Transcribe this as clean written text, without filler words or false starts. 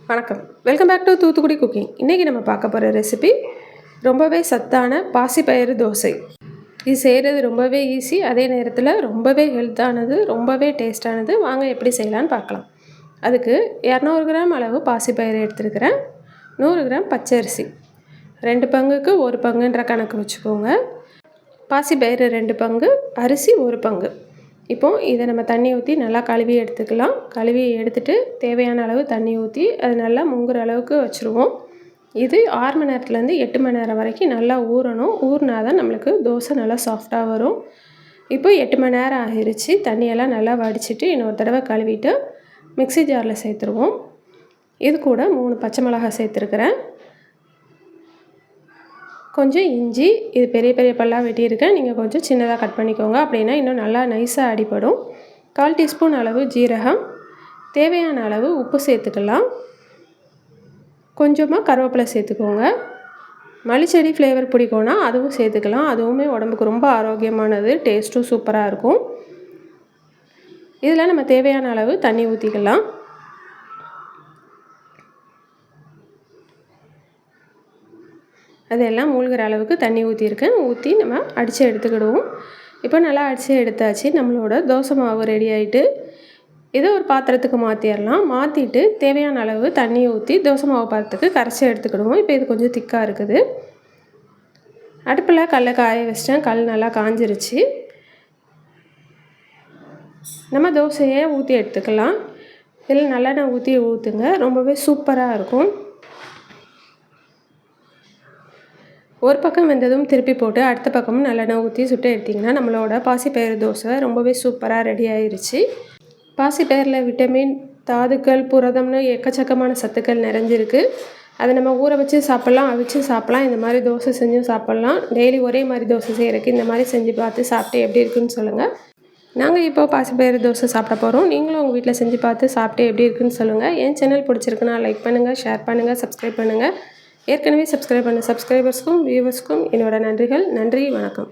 வணக்கம், welcome back to Thoothukudi cooking. இன்றைக்கி நம்ம பார்க்க போகிற ரெசிபி ரொம்பவே சத்தான பாசிப்பயிறு தோசை. இது செய்கிறது ரொம்பவே ஈஸி, அதே நேரத்தில் ரொம்பவே ஹெல்த்தானது, ரொம்பவே டேஸ்டானது. வாங்க எப்படி செய்யலான்னு பார்க்கலாம். அதுக்கு 200 கிராம் அளவு பாசிப்பயிறு எடுத்துருக்கிறேன். 100 கிராம் பச்சரிசி, 2 பங்குக்கு 1 பங்குன்ற கணக்கு வச்சுக்கோங்க. பாசிப்பயிறு 2 பங்கு, அரிசி 1 பங்கு. இப்போது இதை நம்ம தண்ணி ஊற்றி நல்லா கழுவி எடுத்துக்கலாம். கழுவி எடுத்துகிட்டு தேவையான அளவு தண்ணி ஊற்றி அது நல்லா முங்குற அளவுக்கு வச்சுருவோம். இது 6 மணி நேரத்துலேருந்து 8 மணி நேரம் வரைக்கும் நல்லா ஊறணும். ஊறினா தான் நம்மளுக்கு தோசை நல்லா சாஃப்டாக வரும். இப்போ 8 மணி நேரம் ஆகிருச்சு. தண்ணியெல்லாம் நல்லா வடிச்சிட்டு இன்னொரு தடவை கழுவிட்டு மிக்ஸி ஜாரில் சேர்த்துருவோம். இது கூட 3 பச்சை மிளகாய் சேர்த்துருக்குறேன். கொஞ்சம் இஞ்சி, இது பெரிய பெரிய பல்லாக வெட்டியிருக்கேன். நீங்கள் கொஞ்சம் சின்னதாக கட் பண்ணிக்கோங்க, அப்படின்னா இன்னும் நல்லா நைஸாக அடிப்படும். 1/4 டீஸ்பூன் அளவு ஜீரகம், தேவையான அளவு உப்பு சேர்த்துக்கலாம். கொஞ்சமாக கருவேப்பிலை சேர்த்துக்கோங்க. மல்லிச்செடி ஃப்ளேவர் பிடிக்கும்னா அதுவும் சேர்த்துக்கலாம். அதுவுமே உடம்புக்கு ரொம்ப ஆரோக்கியமானது, டேஸ்ட்டும் சூப்பராக இருக்கும். இதில் நம்ம தேவையான அளவு தண்ணி ஊற்றிக்கலாம். அதெல்லாம் மூழ்கிற அளவுக்கு தண்ணி ஊற்றிருக்கேன். ஊற்றி நம்ம அடித்து எடுத்துக்கிடுவோம். இப்போ நல்லா அடித்து எடுத்தாச்சு. நம்மளோட தோசை மாவு ரெடி ஆகிட்டு இதை ஒரு பாத்திரத்துக்கு மாற்றிடலாம். மாற்றிட்டு தேவையான அளவு தண்ணி ஊற்றி தோசை மாவு பாத்திரத்துக்கு கரைச்சி எடுத்துக்கிடுவோம். இப்போ இது கொஞ்சம் திக்காக இருக்குது. அடுப்பில் கல்லை காய வச்சிட்டேன். கல் நல்லா காஞ்சிருச்சு. நம்ம தோசையை ஊற்றி எடுத்துக்கலாம். இதில் நல்லெண்ணெய் ஊற்றுங்க, ரொம்பவே சூப்பராக இருக்கும். ஒரு பக்கம் வெந்ததும் திருப்பி போட்டு அடுத்த பக்கமும் நல்லெண்ணெய் ஊற்றி சுட்டு எடுத்திங்கன்னா நம்மளோட பாசிப்பயிறு தோசை ரொம்பவே சூப்பராக ரெடி ஆயிடுச்சு. பாசிப்பயிரில் விட்டமின், தாதுக்கள், புரதம்னு எக்கச்சக்கமான சத்துக்கள் நிறைஞ்சிருக்கு. அதை நம்ம ஊற வச்சு சாப்பிட்லாம், அவிச்சு சாப்பிட்லாம், இந்த மாதிரி தோசை செஞ்சும் சாப்பிட்லாம். டெய்லி ஒரே மாதிரி தோசை செய்கிறதுக்கு இந்த மாதிரி செஞ்சு பார்த்து சாப்பிட்டு எப்படி இருக்குன்னு சொல்லுங்கள். நாங்கள் இப்போ பாசிப்பயிறு தோசை சாப்பிட போகிறோம். நீங்களும் உங்கள் வீட்டில் செஞ்சு பார்த்து சாப்பிட்டு எப்படி இருக்குன்னு சொல்லுங்கள். என் சேனல் பிடிச்சிருக்குன்னா லைக் பண்ணுங்கள், ஷேர் பண்ணுங்கள், சப்ஸ்கிரைப் பண்ணுங்கள். ஏற்கனவே சப்ஸ்கிரைப் பண்ண சப்ஸ்கிரைபர்ஸ்க்கும் வியூவர்ஸ்க்கும் என்னோட நன்றிகள். நன்றி, வணக்கம்.